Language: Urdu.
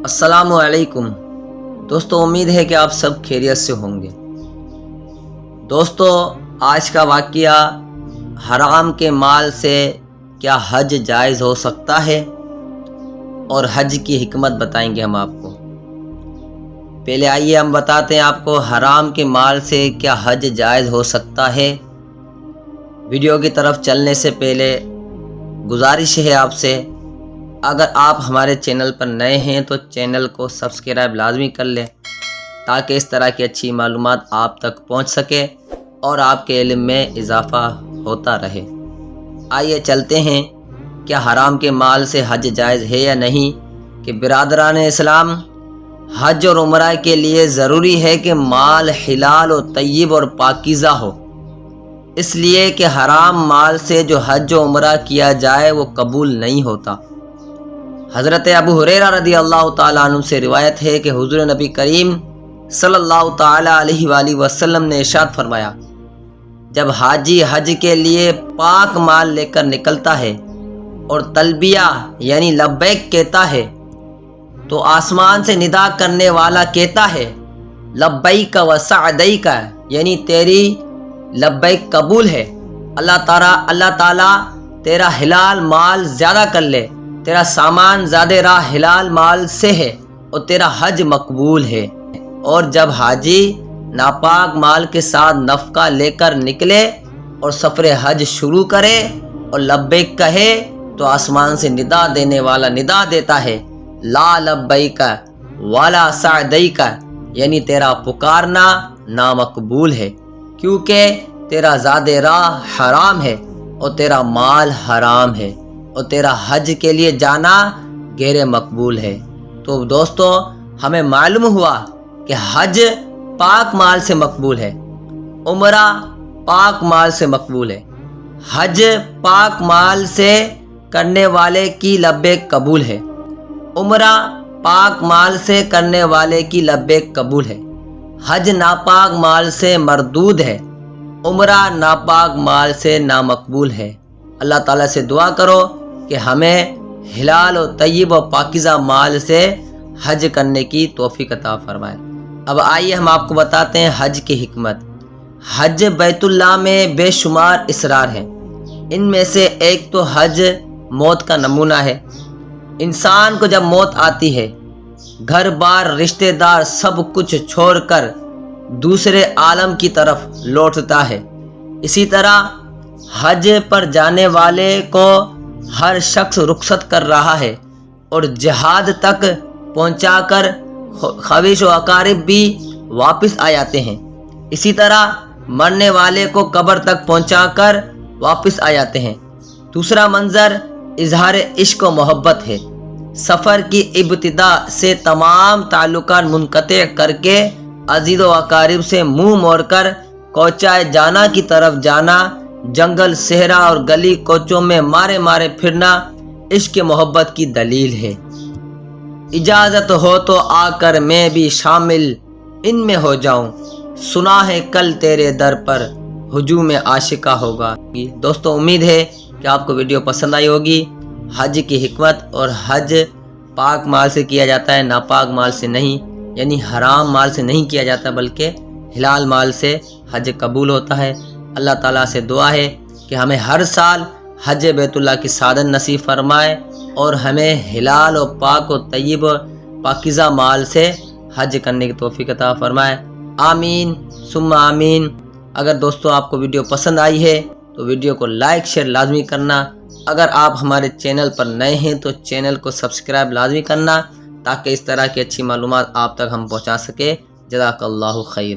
السلام علیکم دوستو، امید ہے کہ آپ سب خیریت سے ہوں گے۔ دوستو، آج کا واقعہ حرام کے مال سے کیا حج جائز ہو سکتا ہے اور حج کی حکمت بتائیں گے ہم آپ کو۔ پہلے آئیے ہم بتاتے ہیں آپ کو حرام کے مال سے کیا حج جائز ہو سکتا ہے۔ ویڈیو کی طرف چلنے سے پہلے گزارش ہے آپ سے، اگر آپ ہمارے چینل پر نئے ہیں تو چینل کو سبسکرائب لازمی کر لیں تاکہ اس طرح کی اچھی معلومات آپ تک پہنچ سکے اور آپ کے علم میں اضافہ ہوتا رہے۔ آئیے چلتے ہیں، کیا حرام کے مال سے حج جائز ہے یا نہیں۔ کہ برادران اسلام، حج اور عمرہ کے لیے ضروری ہے کہ مال حلال و طیب اور پاکیزہ ہو، اس لیے کہ حرام مال سے جو حج و عمرہ کیا جائے وہ قبول نہیں ہوتا۔ حضرت ابو ہریرہ رضی اللہ تعالیٰ عنہ سے روایت ہے کہ حضور نبی کریم صلی اللہ تعالیٰ علیہ وآلہ وسلم نے ارشاد فرمایا، جب حاجی حج کے لیے پاک مال لے کر نکلتا ہے اور تلبیہ یعنی لبیک کہتا ہے تو آسمان سے ندا کرنے والا کہتا ہے، لبیک و سعدیک، یعنی تیری لبیک قبول ہے، اللہ تعالیٰ تیرا حلال مال زیادہ کر لے، تیرا سامان زیادہ راہ حلال مال سے ہے اور تیرا حج مقبول ہے۔ اور جب حاجی ناپاک مال کے ساتھ نفقہ لے کر نکلے اور سفر حج شروع کرے اور لبیک کہے تو آسمان سے ندا دینے والا ندا دیتا ہے، لا لبیک ولا سعدیک، یعنی تیرا پکارنا نامقبول ہے، کیونکہ تیرا زاد راہ حرام ہے اور تیرا مال حرام ہے اور تیرا حج کے لیے جانا غیر مقبول ہے۔ تو دوستو، ہمیں معلوم ہوا کہ حج پاک مال سے مقبول ہے، عمرہ پاک مال سے مقبول ہے۔ حج پاک مال سے کرنے والے کی لبیک قبول ہے، عمرہ پاک مال سے کرنے والے کی لبیک قبول ہے۔ حج ناپاک مال سے مردود ہے، عمرہ ناپاک مال سے نامقبول ہے۔ اللہ تعالیٰ سے دعا کرو کہ ہمیں حلال و طیب و پاکیزہ مال سے حج کرنے کی توفیق عطا فرمائے۔ اب آئیے ہم آپ کو بتاتے ہیں حج کی حکمت۔ حج بیت اللہ میں بے شمار اسرار ہیں، ان میں سے ایک تو حج موت کا نمونہ ہے۔ انسان کو جب موت آتی ہے، گھر بار رشتہ دار سب کچھ چھوڑ کر دوسرے عالم کی طرف لوٹتا ہے۔ اسی طرح حج پر جانے والے کو ہر شخص رخصت کر رہا ہے اور جہاد تک پہنچا کر خویش و اقارب بھی واپس آ جاتے ہیں۔ اسی طرح مرنے والے کو قبر تک پہنچا کر واپس آ جاتے ہیں۔ دوسرا منظر اظہار عشق و محبت ہے۔ سفر کی ابتدا سے تمام تعلقات منقطع کر کے عزیز و اقارب سے منہ موڑ کر کوچہ جانا کی طرف جانا، جنگل صحرا اور گلی کوچوں میں مارے مارے پھرنا عشق محبت کی دلیل ہے۔ اجازت ہو تو آ کر میں بھی شامل ان میں ہو جاؤں، سنا ہے کل تیرے در پر ہجوم عاشقہ ہوگا۔ دوستو، امید ہے کہ آپ کو ویڈیو پسند آئی ہوگی۔ حج کی حکمت اور حج پاک مال سے کیا جاتا ہے، ناپاک مال سے نہیں، یعنی حرام مال سے نہیں کیا جاتا بلکہ حلال مال سے حج قبول ہوتا ہے۔ اللہ تعالیٰ سے دعا ہے کہ ہمیں ہر سال حج بیت اللہ کی سعادت نصیب فرمائے اور ہمیں حلال و پاک و طیب و پاکیزہ مال سے حج کرنے کی توفیق عطا فرمائے۔ آمین ثم آمین۔ اگر دوستو آپ کو ویڈیو پسند آئی ہے تو ویڈیو کو لائک شیئر لازمی کرنا۔ اگر آپ ہمارے چینل پر نئے ہیں تو چینل کو سبسکرائب لازمی کرنا تاکہ اس طرح کی اچھی معلومات آپ تک ہم پہنچا سکے۔ جزاک اللہ خیر۔